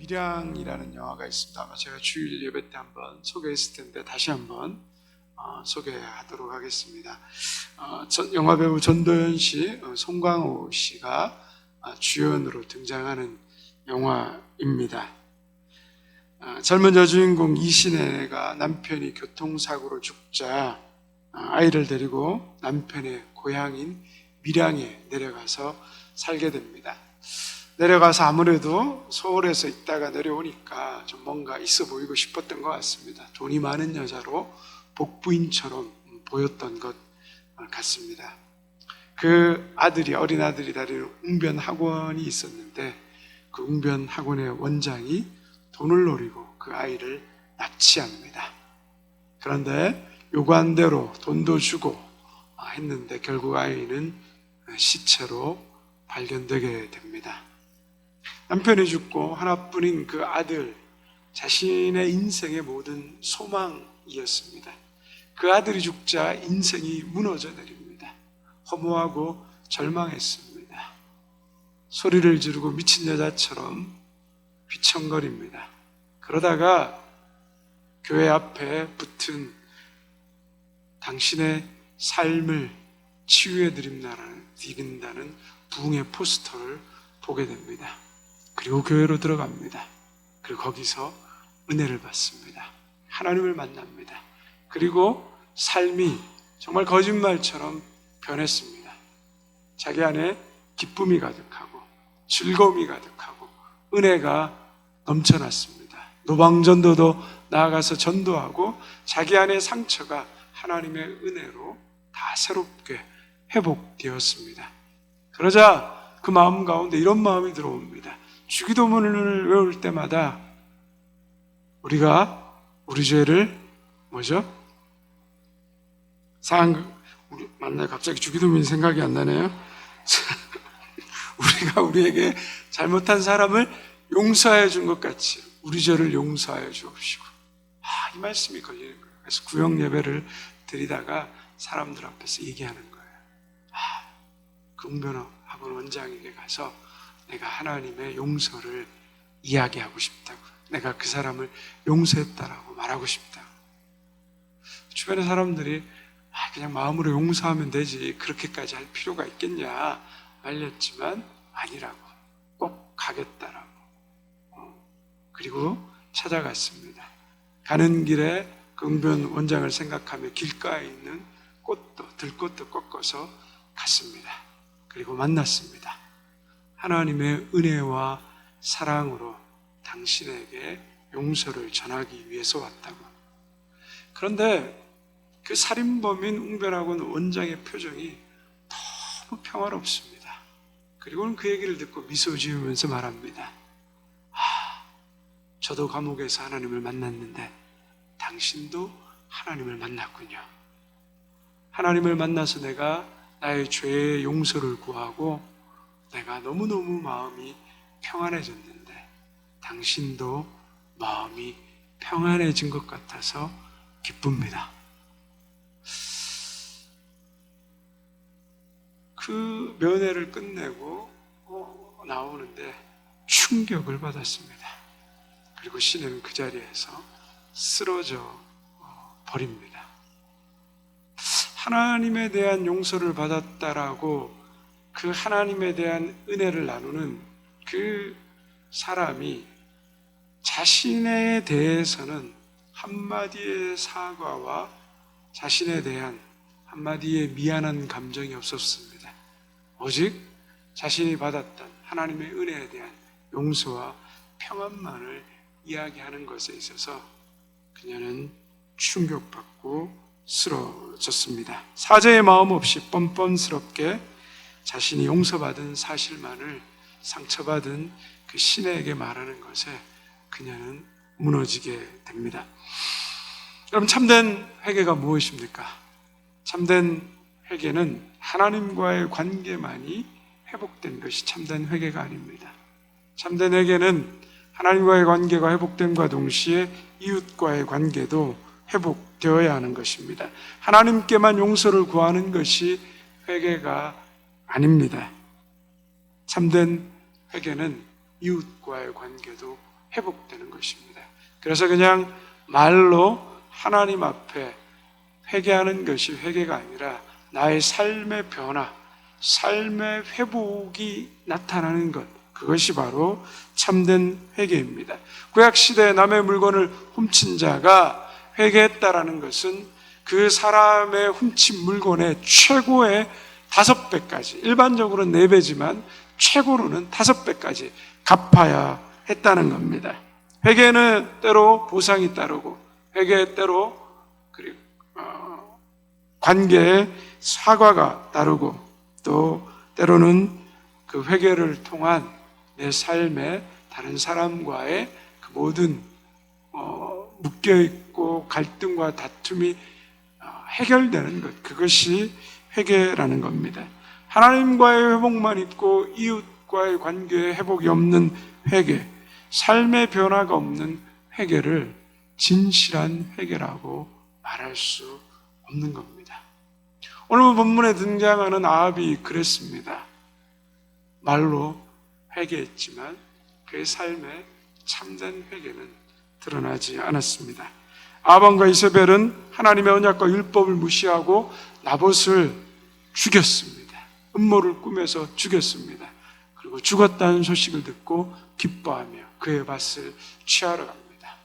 밀양이라는 영화가 있습니다. 아마 제가 주일 예배 때 한번 소개했을 텐데 다시 한번 소개하도록 하겠습니다. 영화 배우 전도연 씨, 송강호 씨가 주연으로 등장하는 영화입니다. 젊은 여주인공 이신혜가 남편이 교통사고로 죽자 아이를 데리고 남편의 고향인 밀양에 내려가서 살게 됩니다. 내려가서 아무래도 서울에서 있다가 내려오니까 좀 뭔가 있어 보이고 싶었던 것 같습니다. 돈이 많은 여자로 복부인처럼 보였던 것 같습니다. 그 아들이, 어린 아들이 다니는 웅변학원이 있었는데 그 웅변학원의 원장이 돈을 노리고 그 아이를 납치합니다. 그런데 요구한 대로 돈도 주고 했는데 결국 아이는 시체로 발견되게 됩니다. 남편이 죽고 하나뿐인 그 아들, 자신의 인생의 모든 소망이었습니다. 그 아들이 죽자 인생이 무너져 내립니다. 허무하고 절망했습니다. 소리를 지르고 미친 여자처럼 휘청거립니다. 그러다가 교회 앞에 붙은 당신의 삶을 치유해 드린다는 부흥의 포스터를 보게 됩니다. 그리고 교회로 들어갑니다. 그리고 거기서 은혜를 받습니다. 하나님을 만납니다. 그리고 삶이 정말 거짓말처럼 변했습니다. 자기 안에 기쁨이 가득하고 즐거움이 가득하고 은혜가 넘쳐났습니다. 노방전도도 나아가서 전도하고 자기 안의 상처가 하나님의 은혜로 다 새롭게 회복되었습니다. 그러자 그 마음 가운데 이런 마음이 들어옵니다. 주기도문을 외울 때마다 우리가 우리 죄를 갑자기 주기도문이 생각이 안 나네요. 우리가 우리에게 잘못한 사람을 용서해 준 것 같이 우리 죄를 용서하여 주옵시고. 이 말씀이 걸리는 거예요. 그래서 구역 예배를 드리다가 사람들 앞에서 얘기하는 거예요. 그 웅변학원 원장에게 가서 내가 하나님의 용서를 이야기하고 싶다고, 내가 그 사람을 용서했다라고 말하고 싶다고. 주변의 사람들이 그냥 마음으로 용서하면 되지 그렇게까지 할 필요가 있겠냐 말렸지만 아니라고, 꼭 가겠다라고. 그리고 찾아갔습니다. 가는 길에 그 웅변 원장을 생각하며 길가에 있는 들꽃도 꺾어서 갔습니다. 그리고 만났습니다. 하나님의 은혜와 사랑으로 당신에게 용서를 전하기 위해서 왔다고. 그런데 그 살인범인 웅변학원 원장의 표정이 너무 평화롭습니다. 그리고는 그 얘기를 듣고 미소 지으면서 말합니다. 저도 감옥에서 하나님을 만났는데 당신도 하나님을 만났군요. 하나님을 만나서 내가 나의 죄의 용서를 구하고 내가 너무너무 마음이 평안해졌는데 당신도 마음이 평안해진 것 같아서 기쁩니다. 그 면회를 끝내고 나오는데 충격을 받았습니다. 그리고 신은 그 자리에서 쓰러져 버립니다. 하나님에 대한 용서를 받았다라고 그 하나님에 대한 은혜를 나누는 그 사람이 자신에 대해서는 한마디의 사과와 자신에 대한 한마디의 미안한 감정이 없었습니다. 오직 자신이 받았던 하나님의 은혜에 대한 용서와 평안만을 이야기하는 것에 있어서 그녀는 충격받고 쓰러졌습니다. 사죄의 마음 없이 뻔뻔스럽게 자신이 용서받은 사실만을 상처받은 그 신에게 말하는 것에 그녀는 무너지게 됩니다. 여러분, 참된 회개가 무엇입니까? 참된 회개는 하나님과의 관계만이 회복된 것이 참된 회개가 아닙니다. 참된 회개는 하나님과의 관계가 회복됨과 동시에 이웃과의 관계도 회복되어야 하는 것입니다. 하나님께만 용서를 구하는 것이 회개가 아닙니다. 참된 회개는 이웃과의 관계도 회복되는 것입니다. 그래서 그냥 말로 하나님 앞에 회개하는 것이 회개가 아니라 나의 삶의 변화, 삶의 회복이 나타나는 것, 그것이 바로 참된 회개입니다. 구약시대에 남의 물건을 훔친 자가 회개했다라는 것은 그 사람의 훔친 물건의 최고의 5배까지, 일반적으로는 4배지만 최고로는 5배까지 갚아야 했다는 겁니다. 회개는 때로 보상이 따르고, 회개에 때로 관계에 사과가 따르고, 또 때로는 그 회개를 통한 내 삶에 다른 사람과의 그 모든 묶여있고 갈등과 다툼이 해결되는 것, 그것이 회개라는 겁니다. 하나님과의 회복만 있고 이웃과의 관계에 회복이 없는 회개, 삶의 변화가 없는 회개를 진실한 회개라고 말할 수 없는 겁니다. 오늘 본문에 등장하는 아합이 그랬습니다. 말로 회개했지만 그의 삶에 참된 회개는 드러나지 않았습니다. 아합과 이세벨은 하나님의 언약과 율법을 무시하고 나봇을 죽였습니다. 음모를 꾸며서 죽였습니다. 그리고 죽었다는 소식을 듣고 기뻐하며 그의 밭을 취하러 갑니다.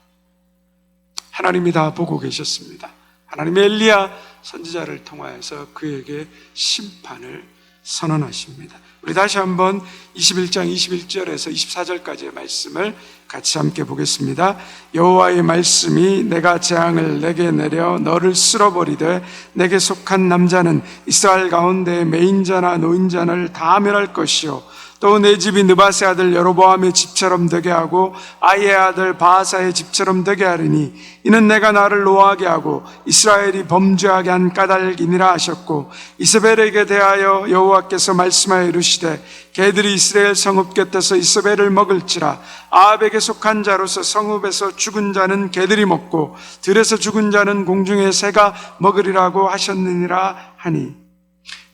하나님이 다 보고 계셨습니다. 하나님의 엘리야 선지자를 통하여서 그에게 심판을 선언하십니다. 우리 다시 한번 21장 21절에서 24절까지의 말씀을 같이 함께 보겠습니다. 여호와의 말씀이 내가 재앙을 내게 내려 너를 쓸어버리되 내게 속한 남자는 이스라엘 가운데 매인자나 노인자를 다 멸할 것이요 또 내 집이 느바세 아들 여로보암의 집처럼 되게 하고 아이의 아들 바하사의 집처럼 되게 하리니 이는 내가 나를 노하게 하고 이스라엘이 범죄하게 한 까닭이니라 하셨고, 이세벨에게 대하여 여호와께서 말씀하여 이르시되 개들이 이스라엘 성읍 곁에서 이세벨을 먹을지라. 아합에게 속한 자로서 성읍에서 죽은 자는 개들이 먹고 들에서 죽은 자는 공중의 새가 먹으리라고 하셨느니라 하니.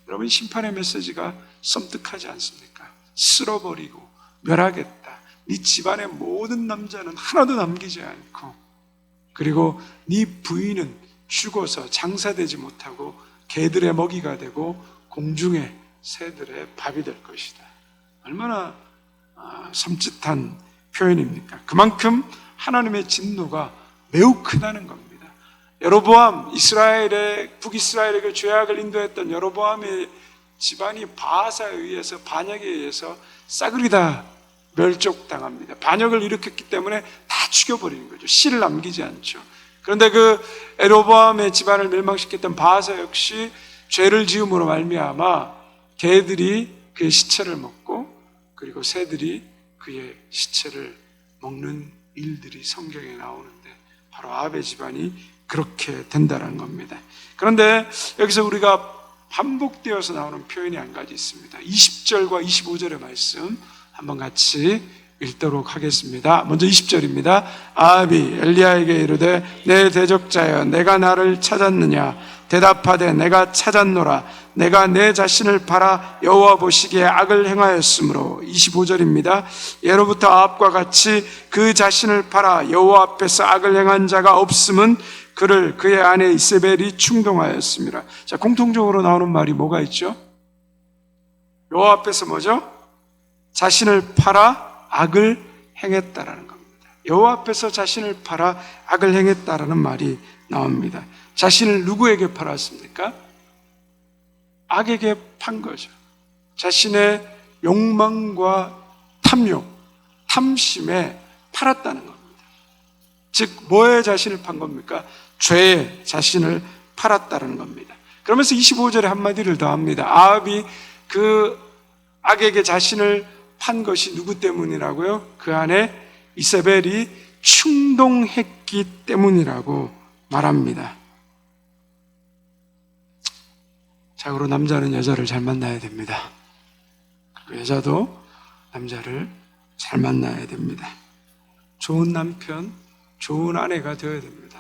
여러분, 심판의 메시지가 섬뜩하지 않습니까? 쓸어버리고 멸하겠다. 네 집안의 모든 남자는 하나도 남기지 않고, 그리고 네 부인은 죽어서 장사되지 못하고 개들의 먹이가 되고 공중의 새들의 밥이 될 것이다. 얼마나 섬찟한 표현입니까? 그만큼 하나님의 진노가 매우 크다는 겁니다. 여로보암, 북이스라엘에게 죄악을 인도했던 여로보암의 집안이 바하사에 의해서, 반역에 의해서 싸그리 다 멸족당합니다. 반역을 일으켰기 때문에 다 죽여버리는 거죠. 씨를 남기지 않죠. 그런데 그 여로보암의 집안을 멸망시켰던 바하사 역시 죄를 지음으로 말미암아 개들이 그의 시체를 먹고, 그리고 새들이 그의 시체를 먹는 일들이 성경에 나오는데, 바로 아합의 집안이 그렇게 된다는 겁니다. 그런데 여기서 우리가 반복되어서 나오는 표현이 한 가지 있습니다. 20절과 25절의 말씀 한번 같이 읽도록 하겠습니다. 먼저 20절입니다. 아합이 엘리야에게 이르되 내 대적자여 내가 나를 찾았느냐? 대답하되 내가 찾았노라. 내가 내 자신을 팔아 여호와 보시기에 악을 행하였으므로. 25절입니다. 예로부터 아합과 같이 그 자신을 팔아 여호와 앞에서 악을 행한 자가 없음은 그를 그의 아내 이세벨이 충동하였습니다. 자, 공통적으로 나오는 말이 뭐가 있죠? 여호와 앞에서 뭐죠? 자신을 팔아 악을 행했다라는 겁니다. 여호와 앞에서 자신을 팔아 악을 행했다라는 말이 나옵니다. 자신을 누구에게 팔았습니까? 악에게 판 거죠. 자신의 욕망과 탐욕, 탐심에 팔았다는 겁니다. 즉, 뭐에 자신을 판 겁니까? 죄에 자신을 팔았다는 겁니다. 그러면서 25절에 한마디를 더 합니다. 아합이 그 악에게 자신을 판 것이 누구 때문이라고요? 그 안에 이세벨이 충동했기 때문이라고 말합니다. 자고로 남자는 여자를 잘 만나야 됩니다. 그리고 여자도 남자를 잘 만나야 됩니다. 좋은 남편, 좋은 아내가 되어야 됩니다.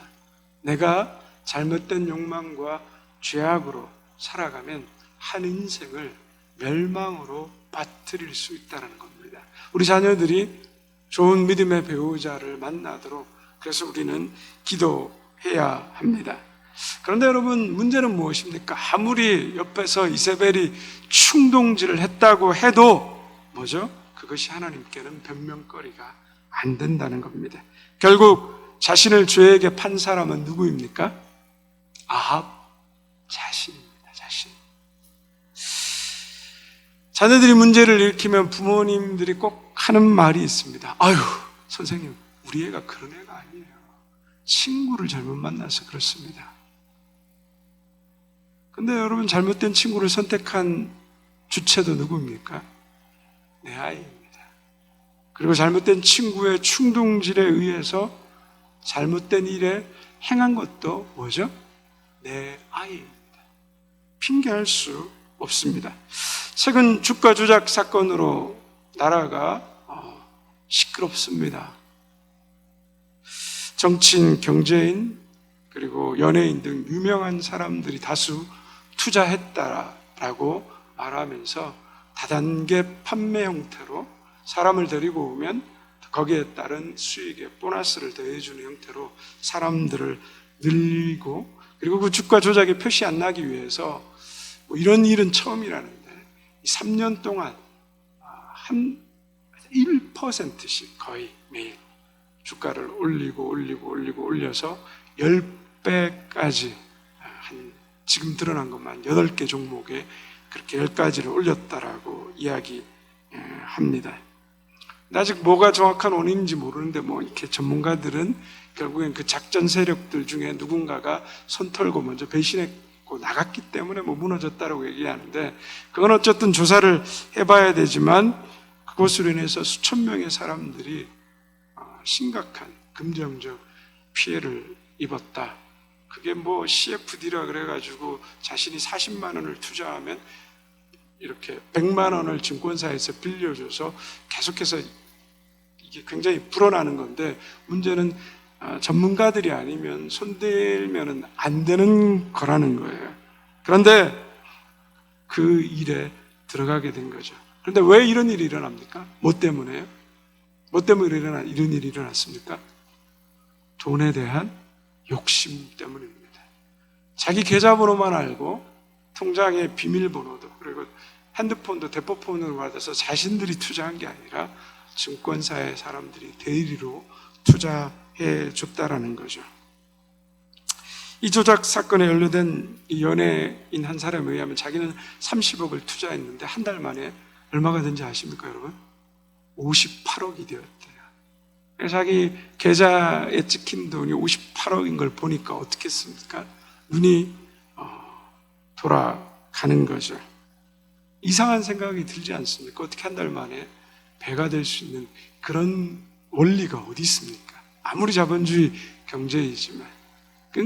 내가 잘못된 욕망과 죄악으로 살아가면 한 인생을 멸망으로 빠뜨릴 수 있다는 겁니다. 우리 자녀들이 좋은 믿음의 배우자를 만나도록 그래서 우리는 기도해야 합니다. 그런데 여러분, 문제는 무엇입니까? 아무리 옆에서 이세벨이 충동질을 했다고 해도 뭐죠? 그것이 하나님께는 변명거리가 안 된다는 겁니다. 결국 자신을 죄에게 판 사람은 누구입니까? 아합 자신입니다. 자신. 자녀들이 문제를 일으키면 부모님들이 꼭 하는 말이 있습니다. 아유, 선생님, 우리 애가 그런 애가 아니에요. 친구를 잘못 만나서 그렇습니다. 근데 여러분, 잘못된 친구를 선택한 주체도 누구입니까? 내 아이입니다. 그리고 잘못된 친구의 충동질에 의해서 잘못된 일에 행한 것도 뭐죠? 내 아이입니다. 핑계할 수 없습니다. 최근 주가 조작 사건으로 나라가 시끄럽습니다. 정치인, 경제인, 그리고 연예인 등 유명한 사람들이 다수 투자했다라고 말하면서 다단계 판매 형태로 사람을 데리고 오면 거기에 따른 수익에 보너스를 더해주는 형태로 사람들을 늘리고, 그리고 그 주가 조작이 표시 안 나기 위해서 뭐 이런 일은 처음이라는데 3년 동안 한 1%씩 거의 매일 주가를 올려서 10배까지 한 지금 드러난 것만 8개 종목에 그렇게 10가지를 올렸다라고 이야기합니다. 아직 뭐가 정확한 원인인지 모르는데 뭐 이렇게 전문가들은 결국엔 그 작전 세력들 중에 누군가가 손 털고 먼저 배신했고 나갔기 때문에 뭐 무너졌다라고 얘기하는데, 그건 어쨌든 조사를 해봐야 되지만 그것으로 인해서 수천 명의 사람들이 심각한 금전적 피해를 입었다. 그게 뭐 CFD라 그래가지고 자신이 40만 원을 투자하면 이렇게 100만 원을 증권사에서 빌려줘서 계속해서 이게 굉장히 불어나는 건데, 문제는 전문가들이 아니면 손대면은 안 되는 거라는 거예요. 그런데 그 일에 들어가게 된 거죠. 그런데 왜 이런 일이 일어납니까? 뭐 때문에요? 뭐 때문에 이런 일이 일어났습니까? 돈에 대한 욕심 때문입니다. 자기 계좌번호만 알고 통장의 비밀번호도, 그리고 핸드폰도 대포폰으로 받아서 자신들이 투자한 게 아니라 증권사의 사람들이 대리로 투자해 줬다라는 거죠. 이 조작 사건에 연루된 이 연예인 한 사람에 의하면 자기는 30억을 투자했는데 한 달 만에 얼마가 된지 아십니까, 여러분? 58억이 되었대요. 자기 계좌에 찍힌 돈이 58억인 걸 보니까 어떻겠습니까? 눈이 돌아가는 거죠. 이상한 생각이 들지 않습니까? 어떻게 한 달 만에 배가 될 수 있는 그런 원리가 어디 있습니까? 아무리 자본주의 경제이지만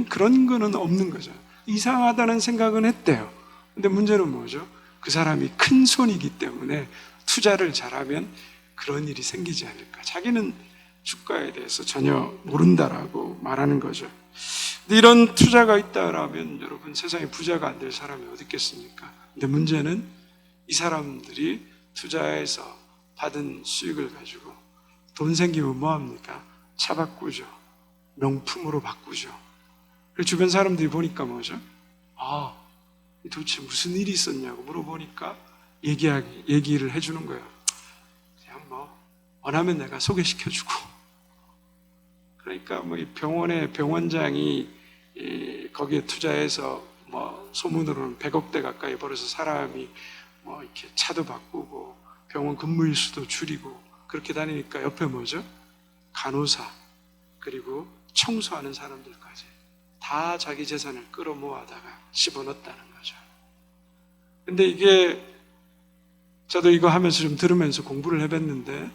그런 거는 없는 거죠. 이상하다는 생각은 했대요. 근데 문제는 뭐죠? 그 사람이 큰 손이기 때문에 투자를 잘하면 그런 일이 생기지 않을까. 자기는 주가에 대해서 전혀 모른다라고 말하는 거죠. 근데 이런 투자가 있다라면 여러분, 세상에 부자가 안 될 사람이 어디 있겠습니까? 근데 문제는 이 사람들이 투자해서 받은 수익을 가지고 돈 생기면 뭐합니까? 차 바꾸죠. 명품으로 바꾸죠. 그리고 주변 사람들이 보니까 뭐죠? 도대체 무슨 일이 있었냐고 물어보니까 얘기를 해주는 거예요. 그냥 뭐 원하면 내가 소개시켜주고. 그러니까 뭐 이 병원의 병원장이 거기에 투자해서 뭐 소문으로는 100억대 가까이 벌어서 사람이 뭐 이렇게 차도 바꾸고 병원 근무일 수도 줄이고 그렇게 다니니까 옆에 뭐죠? 간호사, 그리고 청소하는 사람들까지 다 자기 재산을 끌어모아다가 집어넣었다는 거죠. 근데 이게 저도 이거 하면서 좀 들으면서 공부를 해봤는데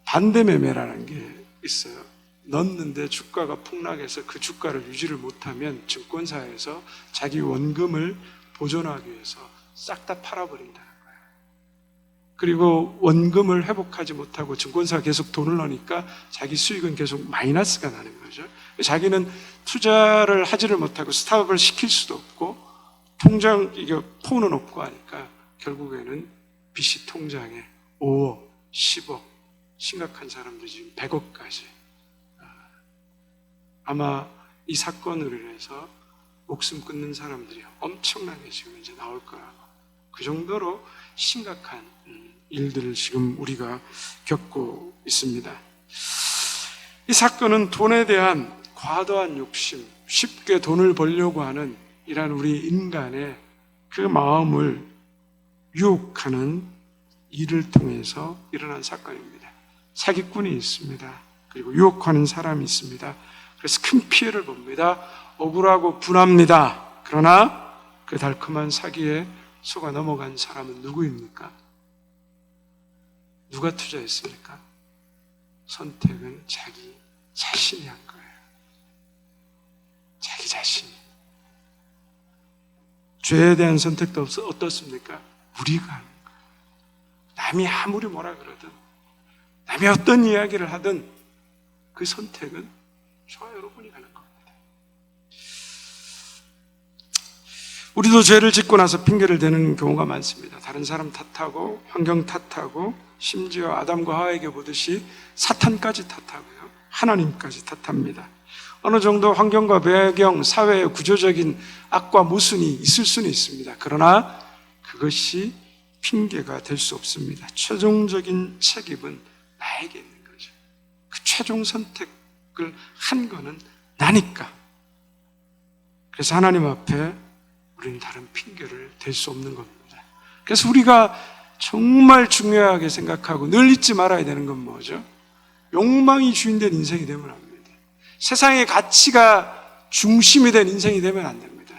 반대매매라는 게 있어요. 넣었는데 주가가 폭락해서 그 주가를 유지를 못하면 증권사에서 자기 원금을 보존하기 위해서 싹 다 팔아버린다는 거예요. 그리고 원금을 회복하지 못하고 증권사가 계속 돈을 넣으니까 자기 수익은 계속 마이너스가 나는 거죠. 자기는 투자를 하지를 못하고 스탑을 시킬 수도 없고 통장 이게 폰은 없고 하니까 결국에는 빚이 통장에 5억, 10억 심각한 사람들이 지금 100억까지. 아마 이 사건으로 인해서 목숨 끊는 사람들이 엄청나게 지금 이제 나올 거라고. 그 정도로 심각한 일들을 지금 우리가 겪고 있습니다. 이 사건은 돈에 대한 과도한 욕심, 쉽게 돈을 벌려고 하는 이런 우리 인간의 그 마음을 유혹하는 일을 통해서 일어난 사건입니다. 사기꾼이 있습니다. 그리고 유혹하는 사람이 있습니다. 그래서 큰 피해를 봅니다. 억울하고 분합니다. 그러나 그 달콤한 사기에 속아 넘어간 사람은 누구입니까? 누가 투자했습니까? 선택은 자기 자신이 한 거예요. 자기 자신이. 죄에 대한 선택도 어떻습니까? 우리가 하는 거예요. 남이 아무리 뭐라 그러든, 남이 어떤 이야기를 하든 그 선택은 저와 여러분이 하는 겁니다. 우리도 죄를 짓고 나서 핑계를 대는 경우가 많습니다. 다른 사람 탓하고 환경 탓하고 심지어 아담과 하와에게 보듯이 사탄까지 탓하고요. 하나님까지 탓합니다. 어느 정도 환경과 배경, 사회의 구조적인 악과 모순이 있을 수는 있습니다. 그러나 그것이 핑계가 될 수 없습니다. 최종적인 책임은 나에게 있는 거죠. 그 최종 선택을 한 거는 나니까. 그래서 하나님 앞에 우리는 다른 핑계를 댈 수 없는 겁니다. 그래서 우리가 정말 중요하게 생각하고 늘 잊지 말아야 되는 건 뭐죠? 욕망이 주인된 인생이 되면 안 됩니다. 세상의 가치가 중심이 된 인생이 되면 안 됩니다.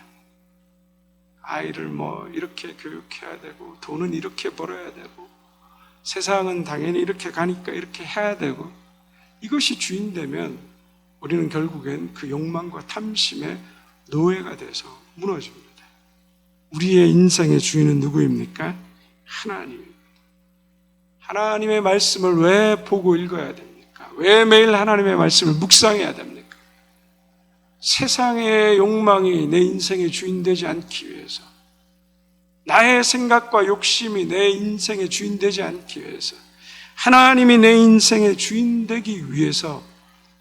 아이를 뭐 이렇게 교육해야 되고 돈은 이렇게 벌어야 되고 세상은 당연히 이렇게 가니까 이렇게 해야 되고 이것이 주인 되면 우리는 결국엔 그 욕망과 탐심의 노예가 돼서 무너집니다. 우리의 인생의 주인은 누구입니까? 하나님입니다. 하나님의 말씀을 왜 보고 읽어야 됩니까? 왜 매일 하나님의 말씀을 묵상해야 됩니까? 세상의 욕망이 내 인생의 주인 되지 않기 위해서, 나의 생각과 욕심이 내 인생의 주인 되지 않기 위해서, 하나님이 내 인생의 주인 되기 위해서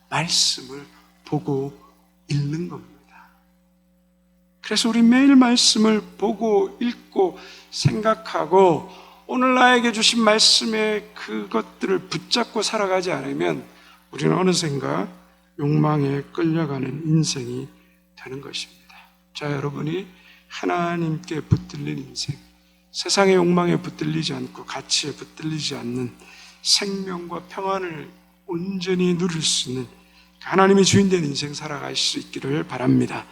말씀을 보고 읽는 겁니다. 그래서 우리 매일 말씀을 보고 읽고 생각하고 오늘 나에게 주신 말씀의 그것들을 붙잡고 살아가지 않으면 우리는 어느샌가 욕망에 끌려가는 인생이 되는 것입니다. 자, 여러분이 하나님께 붙들린 인생, 세상의 욕망에 붙들리지 않고 가치에 붙들리지 않는 생명과 평안을 온전히 누릴 수 있는 하나님이 주인된 인생 살아갈 수 있기를 바랍니다.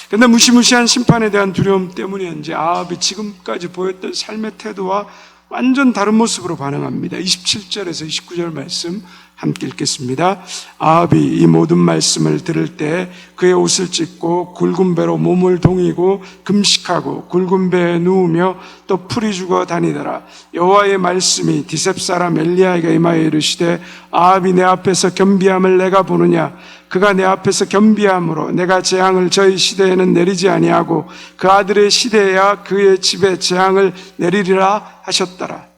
그런데 무시무시한 심판에 대한 두려움 때문인지 아합이 지금까지 보였던 삶의 태도와 완전 다른 모습으로 반응합니다. 27절에서 29절 말씀 함께 읽겠습니다. 아합이 이 모든 말씀을 들을 때 그의 옷을 찢고 굵은 배로 몸을 동이고 금식하고 굵은 배에 누우며 또 풀이 죽어 다니더라. 여호와의 말씀이 디셉 사람 엘리야에게 임하여 이르시되 아합이 내 앞에서 겸비함을 내가 보느냐? 그가 내 앞에서 겸비함으로 내가 재앙을 저희 시대에는 내리지 아니하고 그 아들의 시대에야 그의 집에 재앙을 내리리라 하셨더라.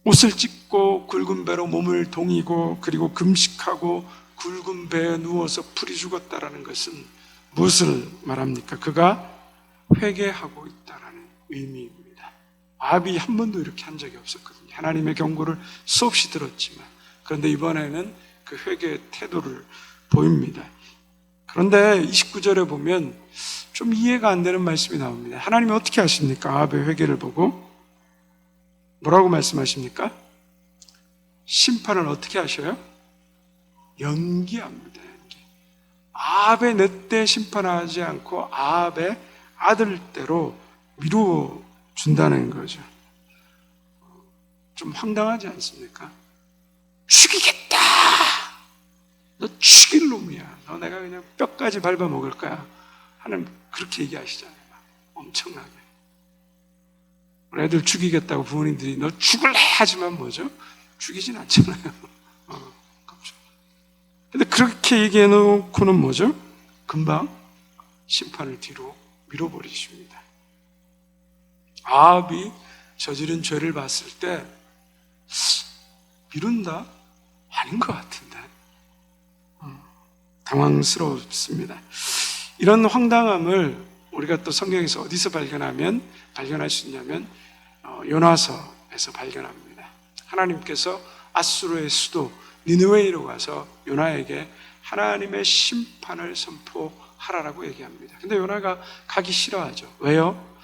옷을 찢고 굵은 배로 몸을 동이고 그리고 금식하고 굵은 배에 누워서 풀이 죽었다라는 것은 무엇을 말합니까? 그가 회개하고 있다라는 의미입니다. 아합이 한 번도 이렇게 한 적이 없었거든요. 하나님의 경고를 수없이 들었지만 그런데 이번에는 그 회개의 태도를 보입니다. 그런데 29절에 보면 좀 이해가 안 되는 말씀이 나옵니다. 하나님이 어떻게 하십니까? 아합의 회개를 보고 뭐라고 말씀하십니까? 심판을 어떻게 하셔요? 연기합니다. 연기. 아합의 넷대 심판하지 않고 아합의 아들대로 미루어 준다는 거죠. 좀 황당하지 않습니까? 죽이겠다! 너 죽일 놈이야. 너 내가 그냥 뼈까지 밟아 먹을 거야. 하나님 그렇게 얘기하시잖아요. 엄청나게. 우리 애들 죽이겠다고 부모님들이 너 죽을래! 하지만 뭐죠? 죽이진 않잖아요. 근데 그렇게 얘기해놓고는 뭐죠? 금방 심판을 뒤로 밀어버리십니다. 아합이 저지른 죄를 봤을 때 미룬다? 아닌 것 같은데. 당황스럽습니다. 이런 황당함을 우리가 또 성경에서 어디서 발견할 수 있냐면 요나서에서 발견합니다. 하나님께서 아수르의 수도 니느웨이로 가서 요나에게 하나님의 심판을 선포하라라고 얘기합니다. 근데 요나가 가기 싫어하죠. 왜요?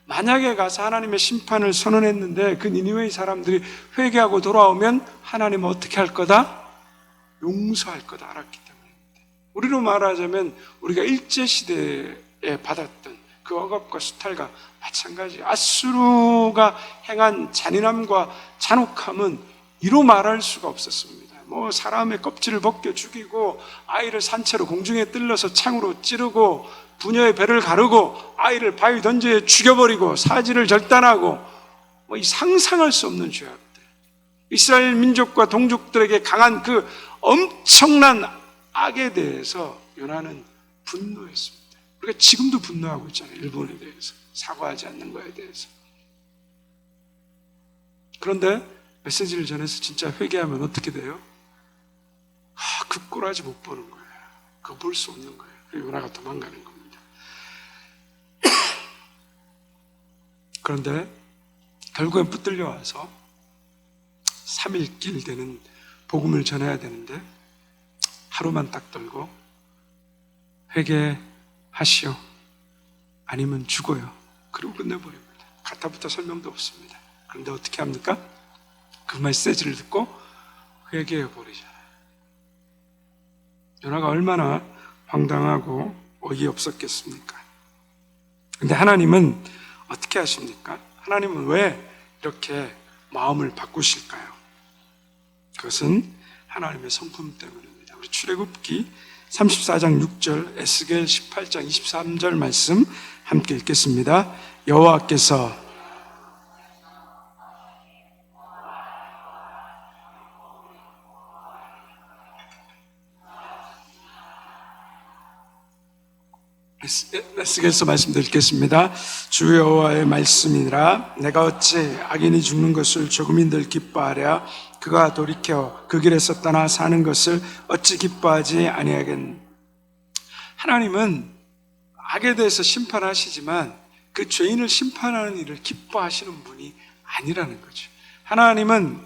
만약에 가서 하나님의 심판을 선언했는데 그 니느웨이 사람들이 회개하고 돌아오면 하나님은 어떻게 할 거다? 용서할 거다 알았기 때문입니다. 우리로 말하자면 우리가 일제시대에 받았던 그 억압과 수탈과 마찬가지. 아수르가 행한 잔인함과 잔혹함은 이로 말할 수가 없었습니다. 사람의 껍질을 벗겨 죽이고 아이를 산채로 공중에 뜰러서 창으로 찌르고 부녀의 배를 가르고 아이를 바위 던져 죽여버리고 사지를 절단하고 이 상상할 수 없는 죄악들. 이스라엘 민족과 동족들에게 강한 그 엄청난 악에 대해서 요나는 분노했습니다. 우리가 지금도 분노하고 있잖아요. 일본에 대해서 사과하지 않는 거에 대해서. 그런데 메시지를 전해서 진짜 회개하면 어떻게 돼요? 그 꼬라지 못 보는 거예요. 그거 볼 수 없는 거예요. 그리고 요나가 도망가는 겁니다. 그런데 결국엔 붙들려 와서 3일 되는 복음을 전해야 되는데 하루만 딱 떨고 회개하시오. 아니면 죽어요. 그리고 끝내버립니다. 가타부터 설명도 없습니다. 그런데 어떻게 합니까? 그 메시지를 듣고 회개해버리잖아요. 요나가 얼마나 황당하고 어이없었겠습니까? 근데 하나님은 어떻게 하십니까? 하나님은 왜 이렇게 마음을 바꾸실까요? 그것은 하나님의 성품 때문입니다. 우리 출애굽기 34장 6절, 에스겔 18장 23절 말씀 함께 읽겠습니다. 여호와께서 에스겔서 말씀드리겠습니다. 주 여호와의 말씀이라 내가 어찌 악인이 죽는 것을 조금인들 기뻐하랴. 그가 돌이켜 그 길에서 떠나 사는 것을 어찌 기뻐하지 아니하겠. 하나님은 악에 대해서 심판하시지만 그 죄인을 심판하는 일을 기뻐하시는 분이 아니라는 거죠. 하나님은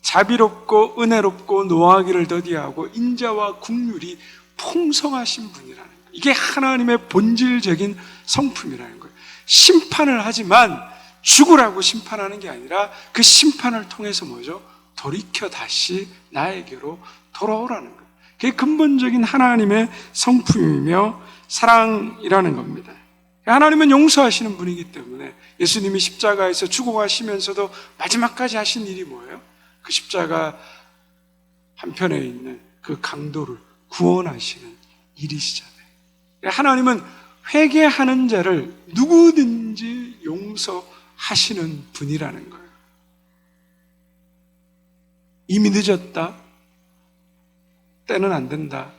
자비롭고 은혜롭고 노하기를 더디하고 인자와 긍휼이 풍성하신 분이라는 거예요. 이게 하나님의 본질적인 성품이라는 거예요. 심판을 하지만 죽으라고 심판하는 게 아니라 그 심판을 통해서 뭐죠? 돌이켜 다시 나에게로 돌아오라는 거예요. 그게 근본적인 하나님의 성품이며 사랑이라는 겁니다. 하나님은 용서하시는 분이기 때문에 예수님이 십자가에서 죽어가시면서도 마지막까지 하신 일이 뭐예요? 그 십자가 한편에 있는 그 강도를 구원하시는 일이시잖아요. 하나님은 회개하는 자를 누구든지 용서하시는 분이라는 거예요. 이미 늦었다, 때는 안 된다,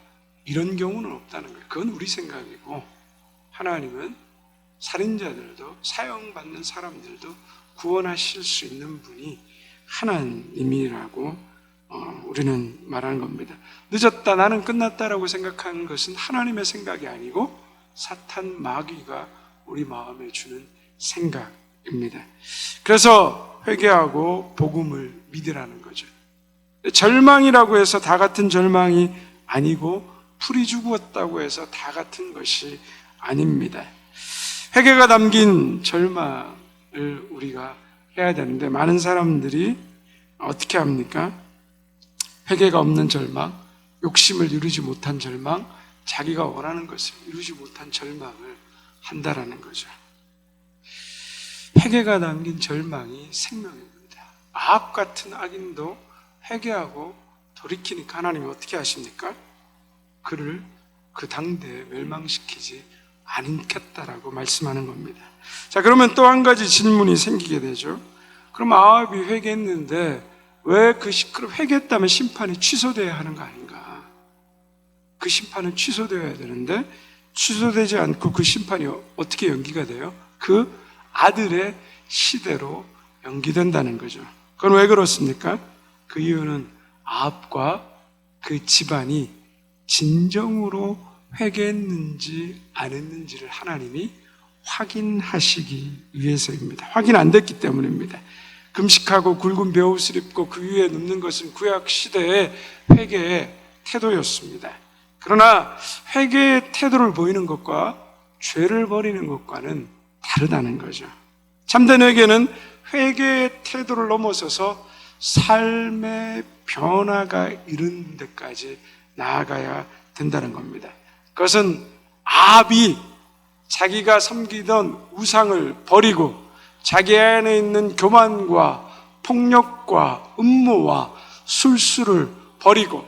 이런 경우는 없다는 거예요. 그건 우리 생각이고, 하나님은 살인자들도 사형받는 사람들도 구원하실 수 있는 분이 하나님이라고 우리는 말하는 겁니다. 늦었다, 나는 끝났다라고 생각하는 것은 하나님의 생각이 아니고 사탄 마귀가 우리 마음에 주는 생각입니다. 그래서 회개하고 복음을 믿으라는 거죠. 절망이라고 해서 다 같은 절망이 아니고 풀이 죽었다고 해서 다 같은 것이 아닙니다. 회개가 담긴 절망을 우리가 해야 되는데 많은 사람들이 어떻게 합니까? 회개가 없는 절망, 욕심을 이루지 못한 절망, 자기가 원하는 것을 이루지 못한 절망을 한다라는 거죠. 회개가 담긴 절망이 생명입니다. 아합 같은 악인도 회개하고 돌이키니까 하나님이 어떻게 하십니까? 그를 그 당대에 멸망시키지 않겠다라고 말씀하는 겁니다. 자, 그러면 또 한 가지 질문이 생기게 되죠. 그럼 아합이 회개했는데 왜 그럼 회개했다면 심판이 취소되어야 하는 거 아닌가? 그 심판은 취소되어야 되는데 취소되지 않고 그 심판이 어떻게 연기가 돼요? 그 아들의 시대로 연기된다는 거죠. 그건 왜 그렇습니까? 그 이유는 아합과 그 집안이 진정으로 회개했는지 안 했는지를 하나님이 확인하시기 위해서입니다. 확인 안 됐기 때문입니다. 금식하고 굵은 베옷을 입고 그 위에 눕는 것은 구약 시대의 회개의 태도였습니다. 그러나 회개의 태도를 보이는 것과 죄를 버리는 것과는 다르다는 거죠. 참된 회개는 회개의 태도를 넘어서서 삶의 변화가 이른 데까지 나아가야 된다는 겁니다. 그것은 아합이 자기가 섬기던 우상을 버리고 자기 안에 있는 교만과 폭력과 음모와 술수를 버리고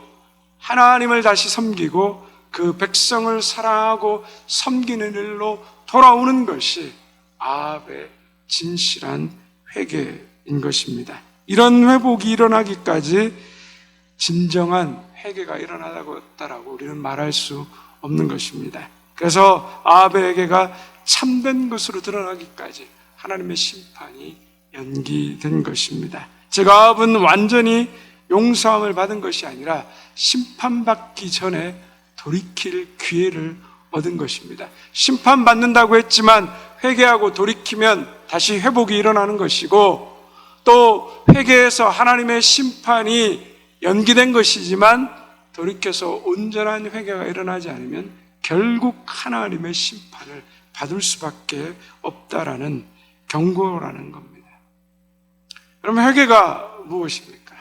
하나님을 다시 섬기고 그 백성을 사랑하고 섬기는 일로 돌아오는 것이 아합의 진실한 회개인 것입니다. 이런 회복이 일어나기까지 진정한 회개가 일어나다고 우리는 말할 수 없는 것입니다. 그래서 아합의 회개가 참된 것으로 드러나기까지 하나님의 심판이 연기된 것입니다. 즉 아합은 완전히 용서함을 받은 것이 아니라 심판받기 전에 돌이킬 기회를 얻은 것입니다. 심판받는다고 했지만 회개하고 돌이키면 다시 회복이 일어나는 것이고, 또 회개해서 하나님의 심판이 연기된 것이지만 돌이켜서 온전한 회개가 일어나지 않으면 결국 하나님의 심판을 받을 수밖에 없다라는 경고라는 겁니다. 그러면 회개가 무엇입니까?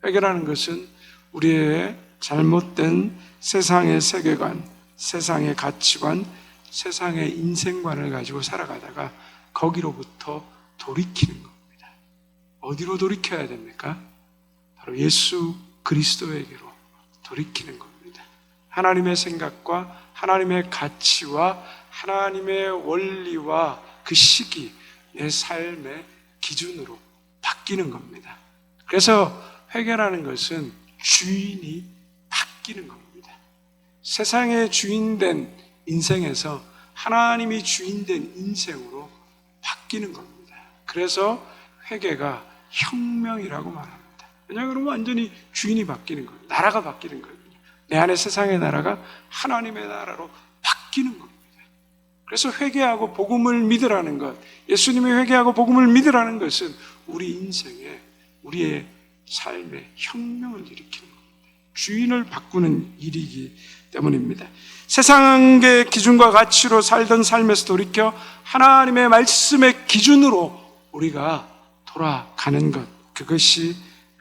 회개라는 것은 우리의 잘못된 세상의 세계관, 세상의 가치관, 세상의 인생관을 가지고 살아가다가 거기로부터 돌이키는 겁니다. 어디로 돌이켜야 됩니까? 바로 예수 그리스도에게로 돌이키는 겁니다. 하나님의 생각과 하나님의 가치와 하나님의 원리와 그 시기, 내 삶의 기준으로 바뀌는 겁니다. 그래서 회개라는 것은 주인이 바뀌는 겁니다. 세상의 주인된 인생에서 하나님이 주인된 인생으로 바뀌는 겁니다. 그래서 회개가 혁명이라고 말합니다. 왜냐하면 완전히 주인이 바뀌는 거예요. 나라가 바뀌는 거예요. 내 안에 세상의 나라가 하나님의 나라로 바뀌는 겁니다. 그래서 회개하고 복음을 믿으라는 것, 예수님이 회개하고 복음을 믿으라는 것은 우리 인생에, 우리의 삶에 혁명을 일으키는 겁니다. 주인을 바꾸는 일이기 때문입니다. 세상의 기준과 가치로 살던 삶에서 돌이켜 하나님의 말씀의 기준으로 우리가 돌아가는 것, 그것이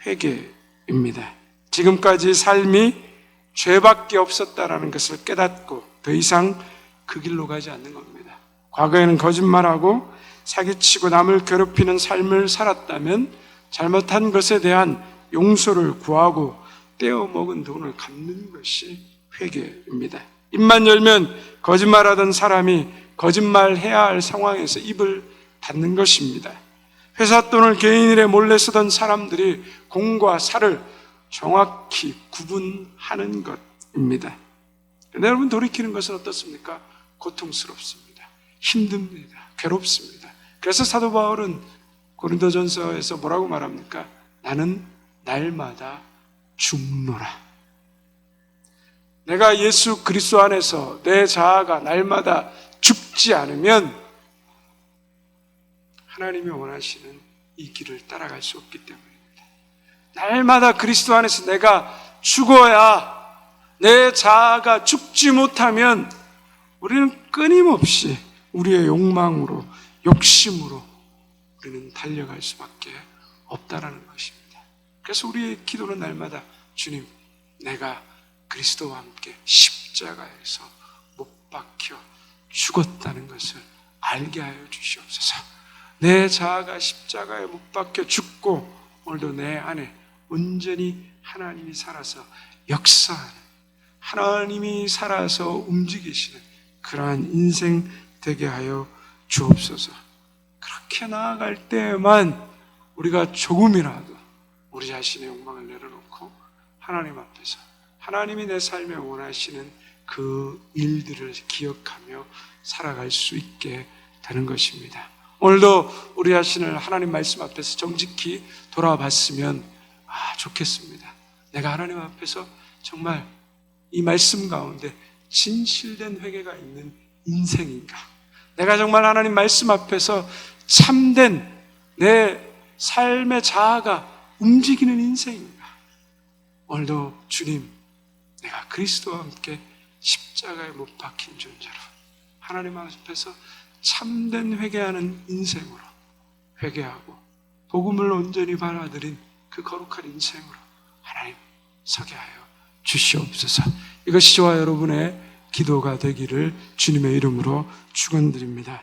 회개입니다. 지금까지 삶이 죄밖에 없었다라는 것을 깨닫고 더 이상 그 길로 가지 않는 겁니다. 과거에는 거짓말하고 사기치고 남을 괴롭히는 삶을 살았다면 잘못한 것에 대한 용서를 구하고 떼어먹은 돈을 갚는 것이 회개입니다. 입만 열면 거짓말하던 사람이 거짓말해야 할 상황에서 입을 닫는 것입니다. 회사 돈을 개인일에 몰래 쓰던 사람들이 공과 사를 정확히 구분하는 것입니다. 근데 여러분, 돌이키는 것은 어떻습니까? 고통스럽습니다. 힘듭니다. 괴롭습니다. 그래서 사도 바울은 고린도전서에서 뭐라고 말합니까? 나는 날마다 죽노라. 내가 예수 그리스도 안에서 내 자아가 날마다 죽지 않으면 하나님이 원하시는 이 길을 따라갈 수 없기 때문입니다. 날마다 그리스도 안에서 내가 죽어야, 내 자아가 죽지 못하면 우리는 끊임없이 우리의 욕망으로, 욕심으로 우리는 달려갈 수밖에 없다라는 것입니다. 그래서 우리의 기도는 날마다 주님, 내가 그리스도와 함께 십자가에서 못 박혀 죽었다는 것을 알게 하여 주시옵소서. 내 자아가 십자가에 못 박혀 죽고 오늘도 내 안에 온전히 하나님이 살아서 역사하는, 하나님이 살아서 움직이시는 그러한 인생 되게 하여 주옵소서. 그렇게 나아갈 때에만 우리가 조금이라도 우리 자신의 욕망을 내려놓고 하나님 앞에서 하나님이 내 삶에 원하시는 그 일들을 기억하며 살아갈 수 있게 되는 것입니다. 오늘도 우리 자신을 하나님 말씀 앞에서 정직히 돌아봤으면 좋겠습니다. 내가 하나님 앞에서 정말 이 말씀 가운데 진실된 회개가 있는 인생인가? 내가 정말 하나님 말씀 앞에서 참된 내 삶의 자아가 움직이는 인생인가? 오늘도 주님, 내가 그리스도와 함께 십자가에 못 박힌 존재로 하나님 앞에서 참된 회개하는 인생으로 회개하고 복음을 온전히 받아들인 그 거룩한 인생으로 하나님 서게 하여 주시옵소서. 이것이 저와 여러분의 기도가 되기를 주님의 이름으로 축원드립니다.